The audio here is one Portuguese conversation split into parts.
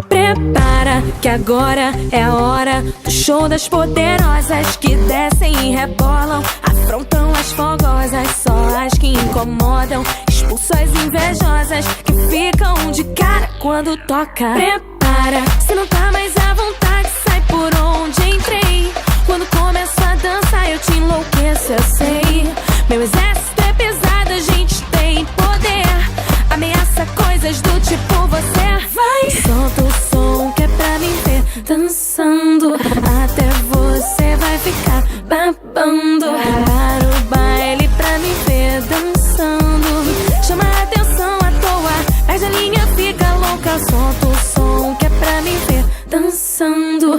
Prepara que agora é a hora do show das poderosas que descem e rebolam, afrontam as fogosas, só as que incomodam, expulsam as invejosas que ficam de cara quando toca. Prepara, se não tá mais à vontade, sai por onde entrei. Quando começo a dançar eu te enlouqueço, eu sei. Meu exército é pesado, a gente tem poder, ameaça coisas do tipo você. Vai, solta o som que é pra me ver dançando, até você vai ficar babando. Para o baile pra me ver dançando, chama a atenção à toa, perde a linha, fica louca. Solta o som que é pra me ver dançando,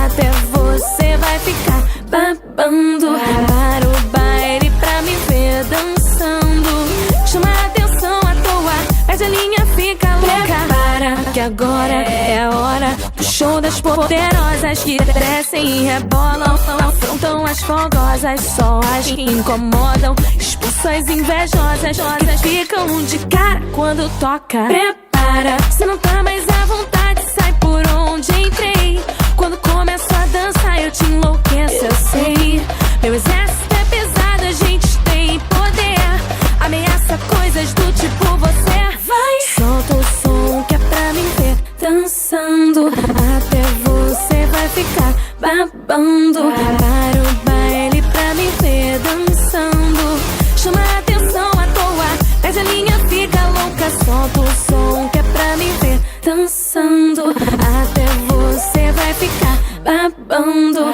até você vai ficar babando. Para o baile pra me ver dançando, chama a atenção à toa, perde a linha, fica louca. Prepara que agora é a hora do show das poderosas que descem e rebolam, afrontam as fogosas, só as que incomodam, expulsam as invejosas que ficam de cara quando toca. Prepara, se não tá mais à vontade, sai por onde entrei. Quando começo a dançar eu te enlouqueço, eu sei. Meu exército é pesado, a gente tem poder, ameaça coisas do tipo você. Vai, solta o som que é pra me ver dançando, até você vai ficar babando. Para o baile pra me ver dançando, chama a atenção à toa, perde a linha, fica louca. Solta o som que é pra me ver dançando, até você vai ficar babando.